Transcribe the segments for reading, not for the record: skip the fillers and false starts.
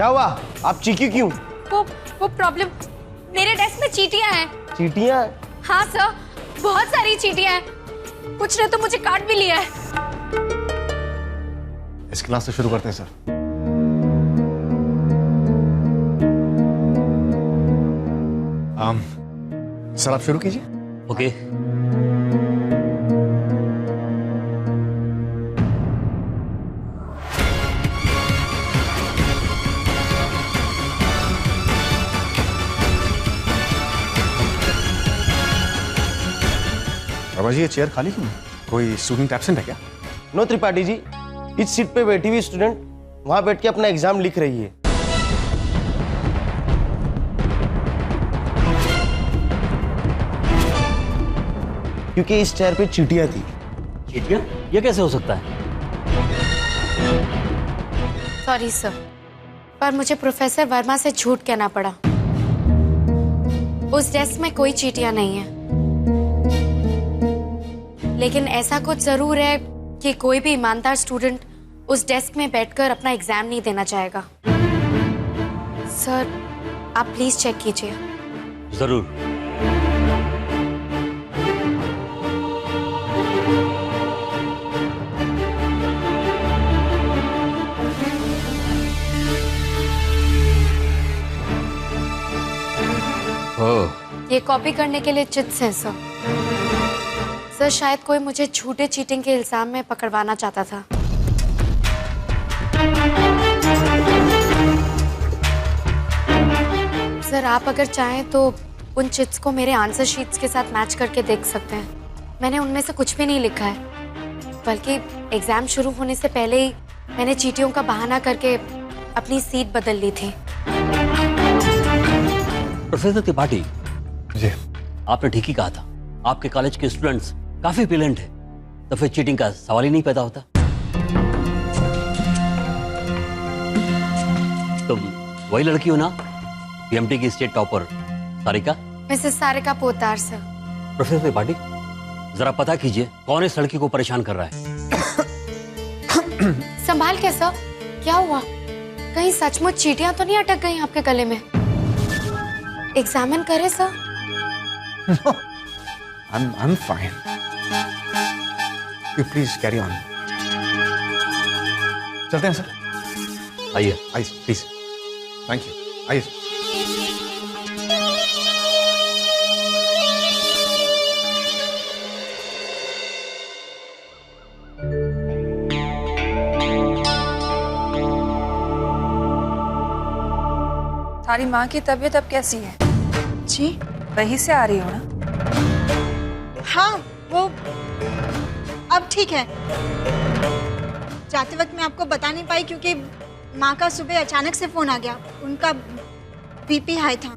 क्या हुआ? आप चीखी क्यों? वो प्रॉब्लम, मेरे डेस्क में चींटियां हैं। चींटियां? हाँ सर, बहुत सारी चींटियां हैं। कुछ ने तो मुझे काट भी लिया है। इस क्लास से शुरू करते हैं सर। सर आप शुरू कीजिए। ओके। बाबा जी ये चेयर खाली क्यों है? कोई स्टूडेंट एब्सेंट है क्या? नो त्रिपाठी जी, इस सीट पे बैठी हुई स्टूडेंट वहां बैठ के अपना एग्जाम लिख रही है। क्योंकि इस चेयर पे चींटियां थी। चींटियां? ये कैसे हो सकता है? सॉरी सर, पर मुझे प्रोफेसर वर्मा से झूठ कहना पड़ा। उस डेस्क में कोई चींटियां नहीं है, लेकिन ऐसा कुछ जरूर है कि कोई भी ईमानदार स्टूडेंट उस डेस्क में बैठकर अपना एग्जाम नहीं देना चाहेगा। सर आप प्लीज चेक कीजिए। जरूर। ये कॉपी करने के लिए चिट्स हैं सर। सर शायद कोई मुझे झूठे चीटिंग के इल्जाम में पकड़वाना चाहता था। सर आप अगर चाहें तो उन चिट्स को मेरे आंसर शीट्स के साथ मैच करके देख सकते हैं। मैंने उनमें से कुछ भी नहीं लिखा है, बल्कि एग्जाम शुरू होने से पहले ही मैंने चीटियों का बहाना करके अपनी सीट बदल ली थी। प्रोफेसर त्रिपाठी जी, आपने ठीक ही कहा था। आपके कॉलेज के स्टूडेंट्स काफी ब्रिलियंट है, तो फिर चीटिंग का सवाल ही नहीं पैदा होता। तुम वही लड़की हो ना, पीएमटी की state topper Sarika? Mrs Sarika Poddar sir. Professor Tripathi जरा पता कीजिए कौन इस लड़की को परेशान कर रहा है। संभाल के सर, क्या हुआ? कहीं सचमुच चींटियां तो नहीं अटक गई आपके गले में? एग्जामिन करें sir? No, I'm fine. You please carry on. चलते हैं सर। आइए। आइए प्लीज। Thank you. आइए। तारी माँ की तबीयत अब कैसी है? जी वहीं से आ रही हो ना? हाँ, वो अब ठीक है। जाते वक्त मैं आपको बता नहीं पाई क्योंकि माँ का सुबह अचानक से फोन आ गया। उनका बीपी हाई था।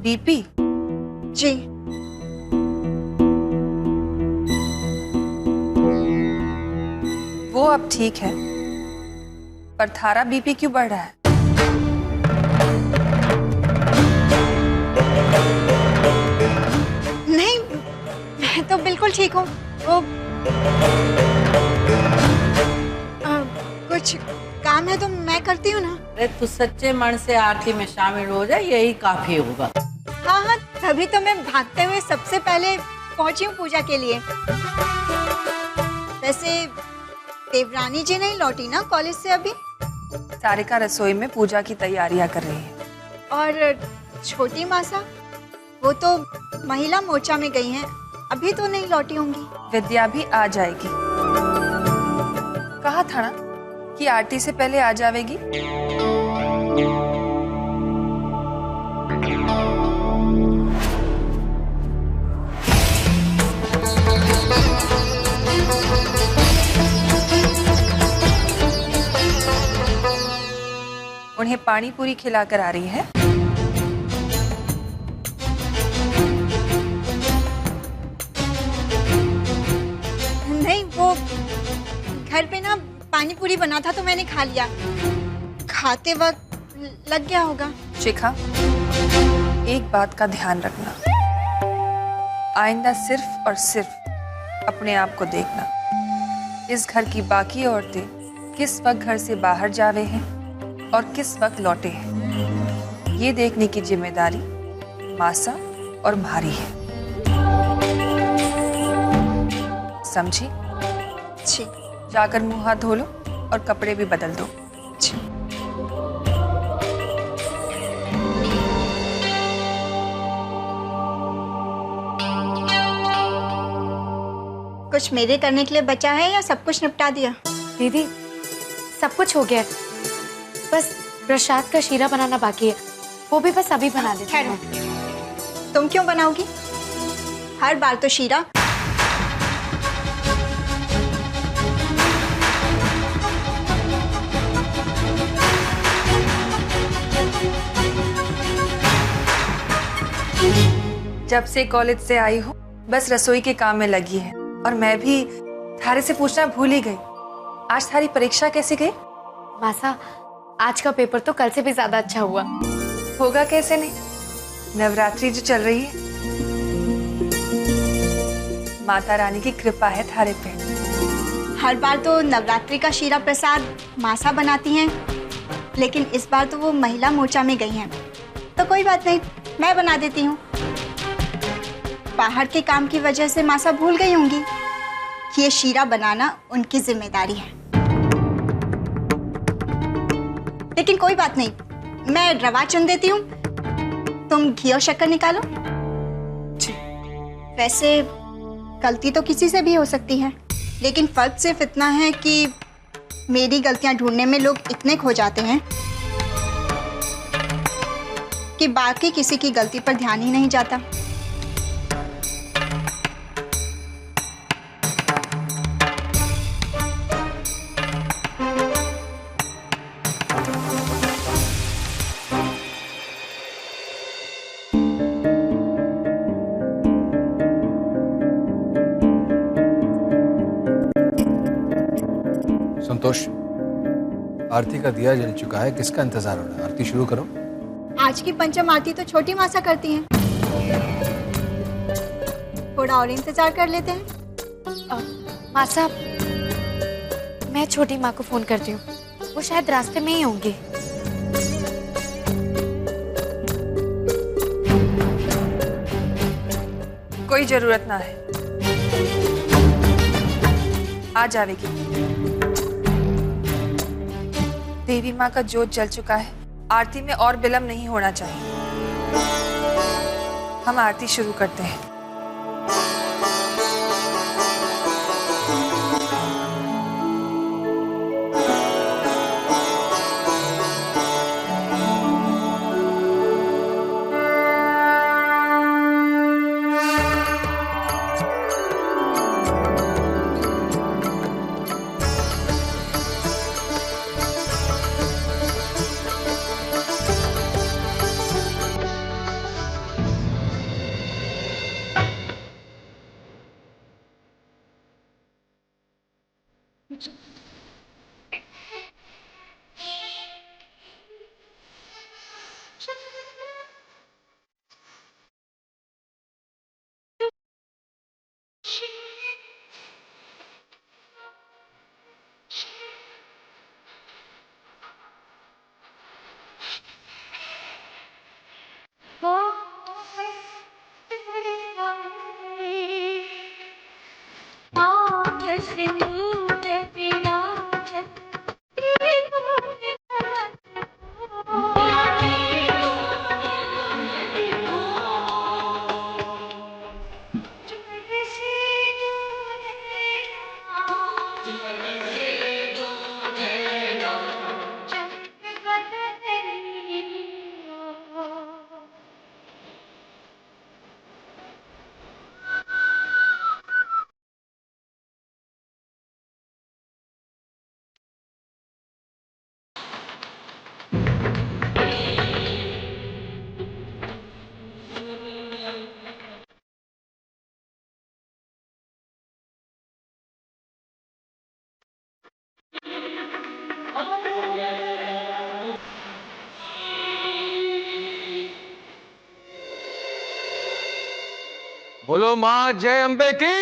बीपी? जी। वो अब ठीक है, पर थारा बीपी क्यों बढ़ रहा है? नहीं, मैं तो बिल्कुल ठीक हूँ। वो कुछ काम है तो मैं करती हूँ ना। अरे तू सच्चे मन से आरती में शामिल हो जाए, यही काफी होगा। हाँ हाँ, तभी तो मैं भागते हुए सबसे पहले पहुंची हूँ पूजा के लिए। वैसे देवरानी जी नहीं लौटी ना कॉलेज से अभी? सारिका रसोई में पूजा की तैयारियां कर रही है। और छोटी मासा वो तो महिला मोर्चा में गई हैं, अभी तो नहीं लौटी होंगी। विद्या भी आ जाएगी। कहा था ना कि आरती से पहले आ जाएगी। उन्हें पानी पूरी खिलाकर आ रही है। नहीं, वो घर पे ना पानी पूरी बना था तो मैंने खा लिया। खाते वक्त लग गया होगा। शिखा, एक बात का ध्यान रखना, आइंदा सिर्फ और सिर्फ अपने आप को देखना। इस घर की बाकी औरतें किस वक्त घर से बाहर जावे हैं और किस वक्त लौटे हैं, ये देखने की जिम्मेदारी मासा और म्हारी है। समझी? जी। जाकर मुंह हाथ धो लो और कपड़े भी बदल दो। जी। कुछ मेरे करने के लिए बचा है या सब कुछ निपटा दिया? दीदी सब कुछ हो गया है, बस प्रसाद का शीरा बनाना बाकी है, वो भी बस अभी बना देती खैर, हूँ। तुम क्यों बनाओगी? हर बार तो शीरा। जब से कॉलेज से आई हूँ बस रसोई के काम में लगी है, और मैं भी थारे से पूछना भूल ही गई, आज थारी परीक्षा कैसी गई? मासा, आज का पेपर तो कल से भी ज्यादा अच्छा हुआ। होगा कैसे नहीं, नवरात्रि जो चल रही है, माता रानी की कृपा है थारे पे। हर बार तो नवरात्रि का शीरा प्रसाद मासा बनाती हैं, लेकिन इस बार तो वो महिला मोर्चा में गई हैं, तो कोई बात नहीं, मैं बना देती हूँ। बाहर के काम की वजह से मासा भूल गई होंगी कि ये शीरा बनाना उनकी जिम्मेदारी है। लेकिन कोई बात नहीं, मैं रवा चुन देती हूँ, तुम घी और शक्कर निकालो। वैसे गलती तो किसी से भी हो सकती है, लेकिन फर्क सिर्फ इतना है कि मेरी गलतियां ढूंढने में लोग इतने खो जाते हैं कि बाकी किसी की गलती पर ध्यान ही नहीं जाता। संतोष, आरती का दिया जल चुका है, किसका इंतजार हो रहा है? आरती शुरू करो। आज की पंचम आरती तो छोटी मासा करती हैं, थोड़ा और इंतजार कर लेते हैं। मासा, मैं छोटी माँ को फोन करती हूँ, वो शायद रास्ते में ही होंगी। कोई जरूरत ना है, आ जाएगी। देवी माँ का जोत जल चुका है, आरती में और विलंब नहीं होना चाहिए। हम आरती शुरू करते हैं। बोलो माँ जय अम्बे की।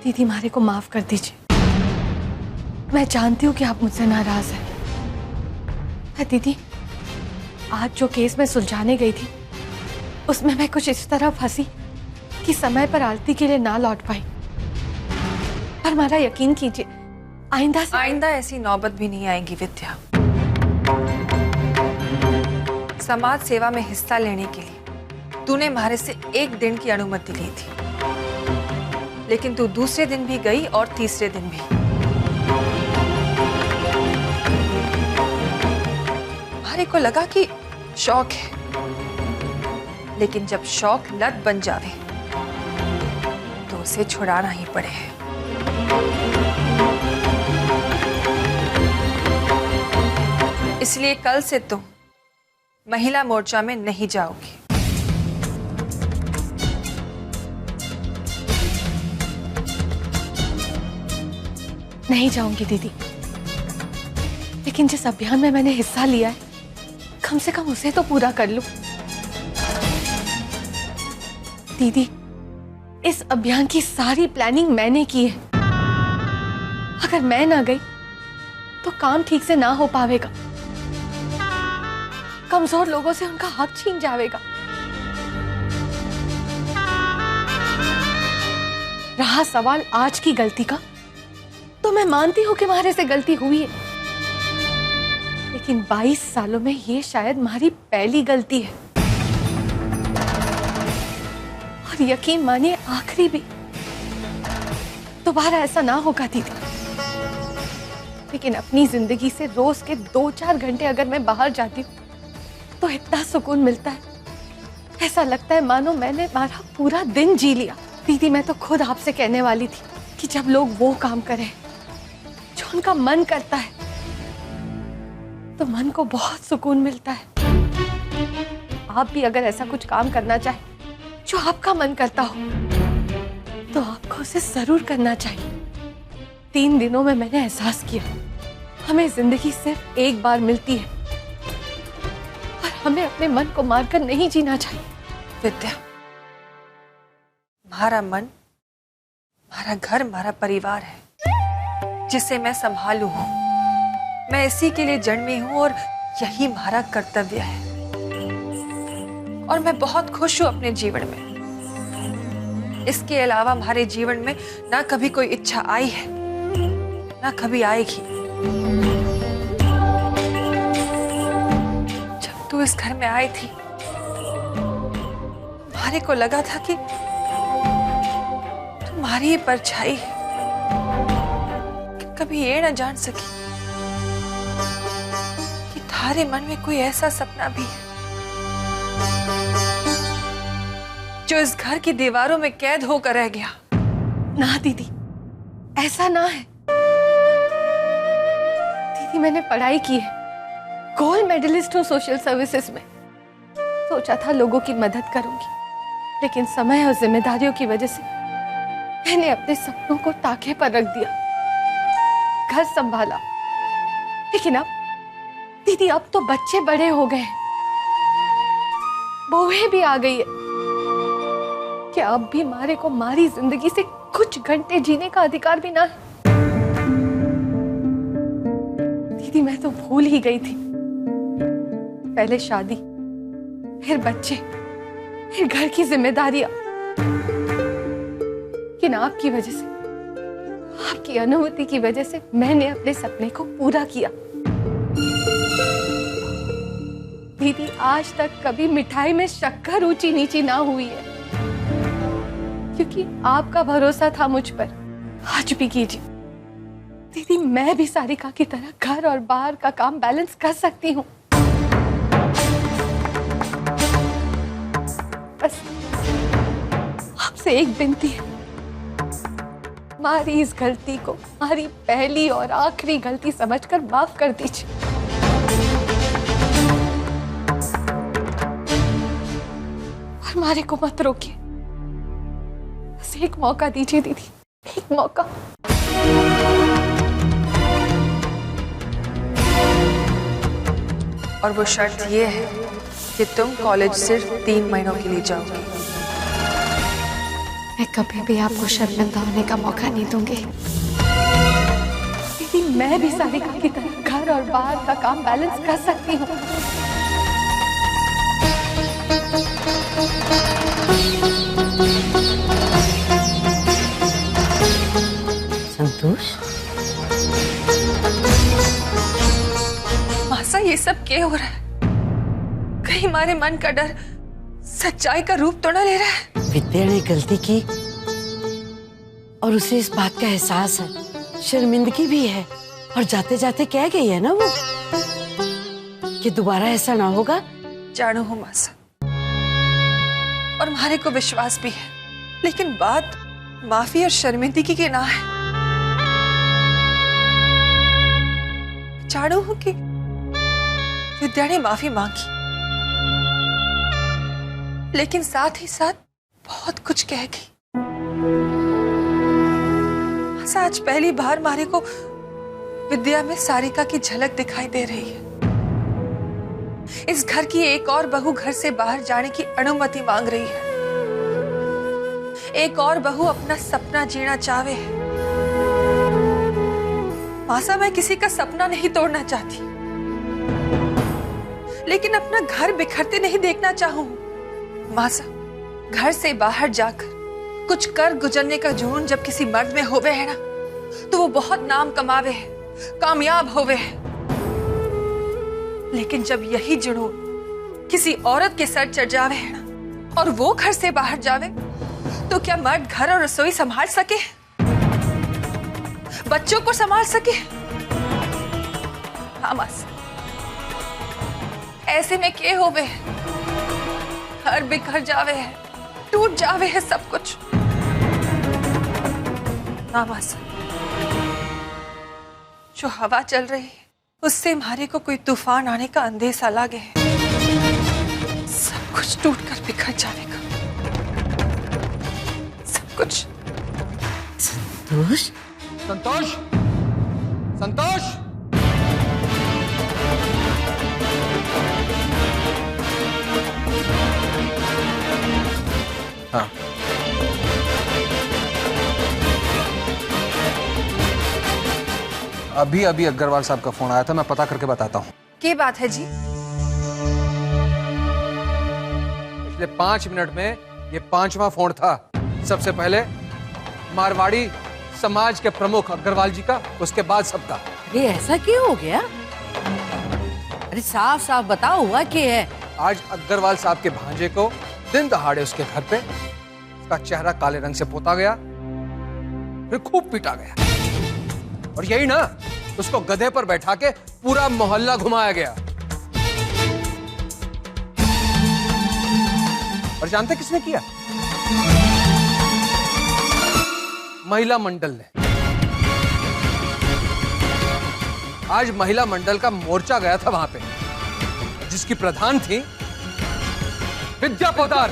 दीदी मारे को माफ कर दीजिए। मैं जानती हूँ कि आप मुझसे नाराज हैं। दीदी, आज जो केस मैं सुलझाने गई थी उसमें मैं कुछ इस तरह फंसी कि समय पर आरती के लिए ना लौट पाई। पर हमारा यकीन कीजिए, आइंदा ऐसी नौबत भी नहीं आएगी विद्या। समाज सेवा में हिस्सा लेने के लिए तूने हमारे से 1 दिन की अनुमति ली थी, लेकिन तू दूसरे दिन भी गई और तीसरे दिन भी। हमारे को लगा कि शौक है, लेकिन जब शौक लत बन जावे तो उसे छुड़ाना ही पड़े। इसलिए कल से तुम महिला मोर्चा में नहीं जाओगी। नहीं जाऊंगी दीदी, लेकिन जिस अभियान में मैंने हिस्सा लिया है कम से कम उसे तो पूरा कर लूं। दीदी, इस अभियान की सारी प्लानिंग मैंने की है। अगर मैं ना गई तो काम ठीक से ना हो पावेगा, कमजोर लोगों से उनका हक छीन जाएगा। रहा सवाल आज की गलती का, तो मैं मानती हूं कि हमारे से गलती हुई है, लेकिन 22 सालों में ये शायद हमारी पहली गलती है, और यकीन मानिए आखिरी भी। दोबारा ऐसा ना होगा दीदी। लेकिन अपनी जिंदगी से रोज के 2-4 घंटे अगर मैं बाहर जाती हूँ तो इतना सुकून मिलता है, ऐसा लगता है मानो मैंने हमारा पूरा दिन जी लिया। दीदी, मैं तो खुद आपसे कहने वाली थी कि जब लोग वो काम करें जो उनका मन करता है तो मन को बहुत सुकून मिलता है। आप भी अगर ऐसा कुछ काम करना चाहे जो आपका मन करता हो तो आपको उसे जरूर करना चाहिए। 3 दिनों में मैंने एहसास किया, हमें जिंदगी सिर्फ एक बार मिलती है और हमें अपने मन को मारकर नहीं जीना चाहिए। विद्या, हमारा मन, हमारा घर, हमारा परिवार है जिसे मैं संभालू हूं। मैं इसी के लिए जन्मी हूं और यही हमारा कर्तव्य है। और मैं बहुत खुश हूं अपने जीवन में। इसके अलावा हमारे जीवन में ना कभी कोई इच्छा आई है, ना कभी आएगी। जब तू इस घर में आई थी, हमारे को लगा था कि तुम्हारी ही परछाई है, कि कभी ये ना जान सकी कि थारे मन में कोई ऐसा सपना भी है जो इस घर की दीवारों में कैद होकर रह गया। ना दीदी, ऐसा ना है। दीदी, मैंने पढ़ाई की है, गोल्ड मेडलिस्ट हूँ सोशल सर्विसेज में। सोचा था लोगों की मदद करूंगी, लेकिन समय और जिम्मेदारियों की वजह से मैंने अपने सपनों को ताके पर रख दिया, घर संभाला। लेकिन अब दीदी, अब तो बच्चे बड़े हो गए, बहुएं भी आ गई है। क्या अब भी मारे को मारी जिंदगी से कुछ घंटे जीने का अधिकार भी ना है? दीदी, मैं तो भूल ही गई थी। पहले शादी, फिर बच्चे, फिर घर की जिम्मेदारियां। लेकिन आपकी वजह से, आपकी अनुमति की वजह से मैंने अपने सपने को पूरा किया। दीदी, आज तक कभी मिठाई में शक्कर ऊंची नीची ना हुई है, क्योंकि आपका भरोसा था मुझ पर। आज भी कीजिए दीदी, मैं भी सारिका की तरह घर और बाहर का काम बैलेंस कर सकती हूँ। बस आपसे एक विनती है, हमारी इस गलती को हमारी पहली और आखिरी गलती समझकर माफ कर दीजिए। और हमारे को मत रोकिए, बस एक मौका दीजिए दीदी, एक मौका। और वो शर्त ये है कि तुम कॉलेज सिर्फ 3 महीनों के लिए जाओगे। मैं कभी भी आपको शर्मिंदा होने का मौका नहीं दूंगी। दीदी मैं भी सारिका की तरह घर और बाहर का काम बैलेंस कर सकती हूँ। संतोष, मासा ये सब क्या हो रहा है? कहीं हमारे मन का डर सच्चाई का रूप तो न ले रहा है? विद्या ने गलती की और उसे इस बात का एहसास है, शर्मिंदगी भी है, और जाते जाते कह गई है ना वो कि दोबारा ऐसा ना होगा। जानो हो मासा, और हमारे को विश्वास भी है, लेकिन बात माफी और शर्मिंदगी की ना है। जानो हो कि विद्या ने माफी मांगी, लेकिन साथ ही साथ बहुत कुछ कह गई। आज पहली बार मारे को विद्या में सारिका की झलक दिखाई दे रही है। इस घर की एक और बहू घर से बाहर जाने की अनुमति मांग रही है। एक और बहू अपना सपना जीना चाहे। मासा, मैं किसी का सपना नहीं तोड़ना चाहती, लेकिन अपना घर बिखरते नहीं देखना चाहूं। मासा, घर से बाहर जाकर कुछ कर गुजरने का जुनून जब किसी मर्द में होवे है ना, तो वो बहुत नाम कमावे है, कामयाब होवे है। लेकिन जब यही जुनून किसी औरत के सर चढ़ जावे है ना, और वो घर से बाहर जावे, तो क्या मर्द घर और रसोई संभाल सके? बच्चों को संभाल सके? हाँ मासा, ऐसे में क्या होवे है? घर बिखर जावे है, टूट जावे है सब कुछ। हाँ मासा, जो हवा चल रही है उससे हमारे को कोई तूफान आने का अंदेशा लागे है। सब कुछ टूटकर बिखर जाने का, सब कुछ। संतोष, संतोष, संतोष, हाँ, अभी अभी अग्रवाल साहब का फोन आया था, मैं पता करके बताता हूँ। क्या बात है जी? पिछले 5 मिनट में ये 5वां फोन था। सबसे पहले मारवाड़ी समाज के प्रमुख अग्रवाल जी का, उसके बाद सबका। ये ऐसा क्यों हो गया? अरे साफ साफ बताओ, हुआ क्या है? आज अग्रवाल साहब के भांजे को दिन दहाड़े उसके घर पे उसका चेहरा काले रंग से पोता गया, फिर खूब पीटा गया, और यही ना, उसको गधे पर बैठा के पूरा मोहल्ला घुमाया गया। और जानते किसने किया? महिला मंडल ने। आज महिला मंडल का मोर्चा गया था वहां पे, जिसकी प्रधान थी विद्या पोदार।